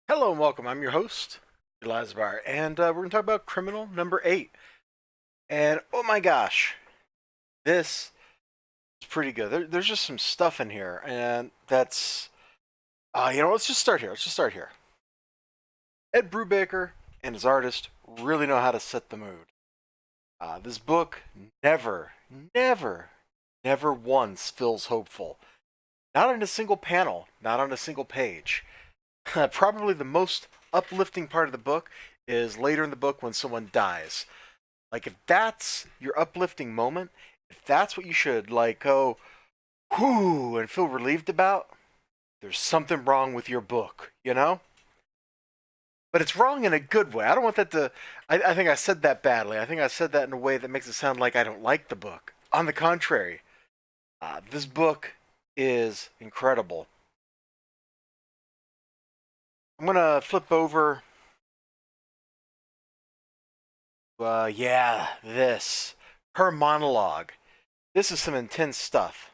Hello and welcome. I'm your host, Elizibar, and we're going to talk about Criminal number 8. And oh my gosh, this is pretty good. There's just some stuff in here, and let's just start here. Ed Brubaker and his artist really know how to set the mood. This book never, never, never once feels hopeful. Not in a single panel, not on a single page. Probably the most uplifting part of the book is later in the book when someone dies. Like if that's your uplifting moment, if that's what you should like go whoo and feel relieved about, there's something wrong with your book, you know? But it's wrong in a good way. I don't want that to. I think I said that badly. I think I said that in a way that makes it sound like I don't like the book. On the contrary, this book is incredible. I'm gonna flip over. This. Her monologue. This is some intense stuff.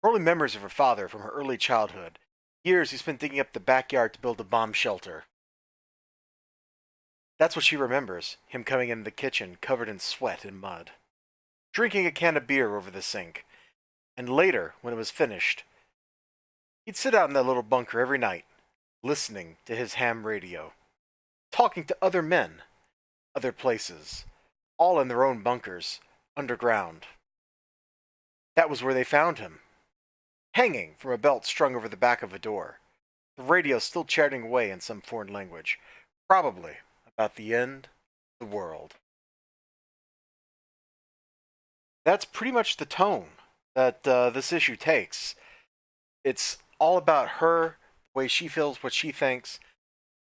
Early memories of her father from her early childhood. Years he spent digging up the backyard to build a bomb shelter. That's what she remembers, him coming into the kitchen covered in sweat and mud. Drinking a can of beer over the sink. And later, when it was finished, he'd sit out in that little bunker every night, listening to his ham radio. Talking to other men, other places, all in their own bunkers, underground. That was where they found him, hanging from a belt strung over the back of a door, the radio still chatting away in some foreign language, probably about the end of the world. That's pretty much the tone that this issue takes. It's all about her, the way she feels, what she thinks,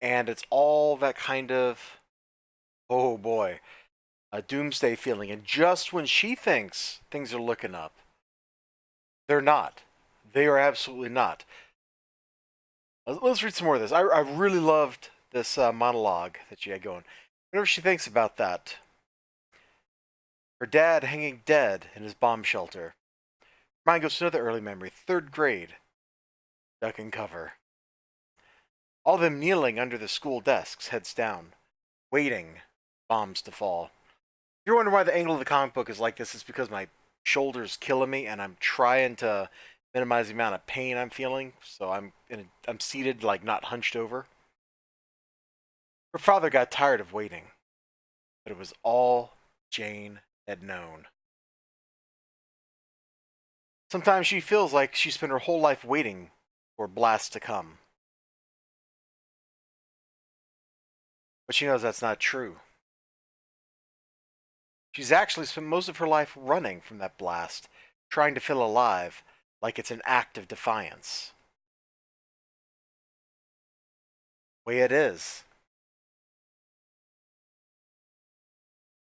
and it's all that kind of, oh boy, a doomsday feeling. And just when she thinks things are looking up, they're not. They are absolutely not. Let's read some more of this. I really loved this monologue that she had going. Whenever she thinks about that, her dad hanging dead in his bomb shelter. Mind goes to another early memory, third grade, duck and cover. All of them kneeling under the school desks, heads down, waiting bombs to fall. If you're wondering why the angle of the comic book is like this, it's because my shoulder's killing me and I'm trying to minimize the amount of pain I'm feeling. So I'm seated, like not hunched over. Her father got tired of waiting, but it was all Jane had known. Sometimes she feels like she spent her whole life waiting for blasts to come. But she knows that's not true. She's actually spent most of her life running from that blast, trying to feel alive, like it's an act of defiance. Way it is.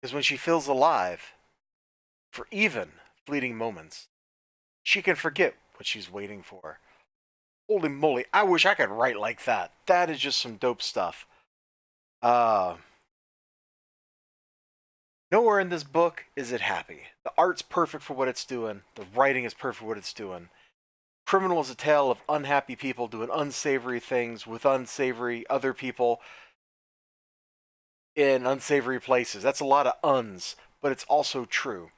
Because when she feels alive, for even fleeting moments, she can forget what she's waiting for. Holy moly, I wish I could write like that. That is just some dope stuff. Uh, Nowhere in this book is it happy. The art's perfect for what it's doing, the writing is perfect for what it's doing. Criminal is a tale of unhappy people doing unsavory things with unsavory other people in unsavory places. That's a lot of uns, but it's also true.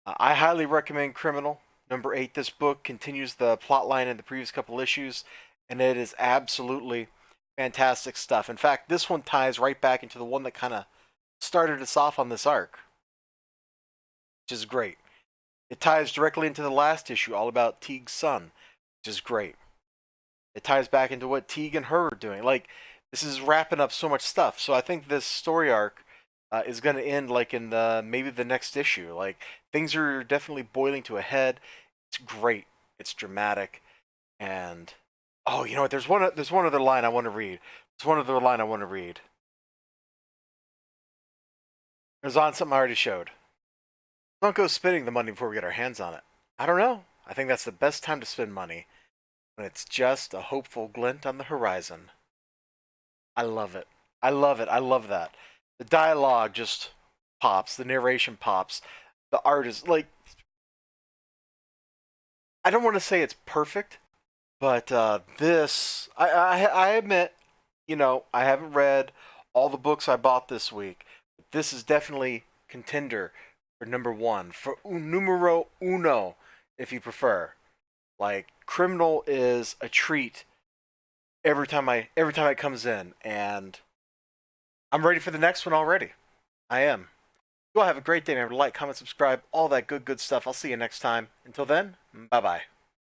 I highly recommend Criminal number 8. This book continues the plot line in the previous couple issues, and it is absolutely fantastic stuff. In fact, this one ties right back into the one that kind of started us off on this arc, which is great. It ties directly into the last issue, all about Teague's son, which is great. It ties back into what Teague and her are doing. Like, this is wrapping up so much stuff. So I think this story arc is going to end like in maybe the next issue. Like, things are definitely boiling to a head. It's great. It's dramatic, and oh, you know what? There's one other line I want to read. There's one other line I want to read. It was on something I already showed. Don't go spending the money before we get our hands on it. I don't know. I think that's the best time to spend money, when it's just a hopeful glint on the horizon. I love it. I love it. I love that. The dialogue just pops. The narration pops. The art is like, I don't want to say it's perfect, but this I admit, I haven't read all the books I bought this week. But this is definitely contender for number one, for numero uno, if you prefer. Like Criminal is a treat every time it comes in, and I'm ready for the next one already. I am. You all have a great day. Remember to like, comment, subscribe, all that good stuff. I'll see you next time. Until then, bye bye.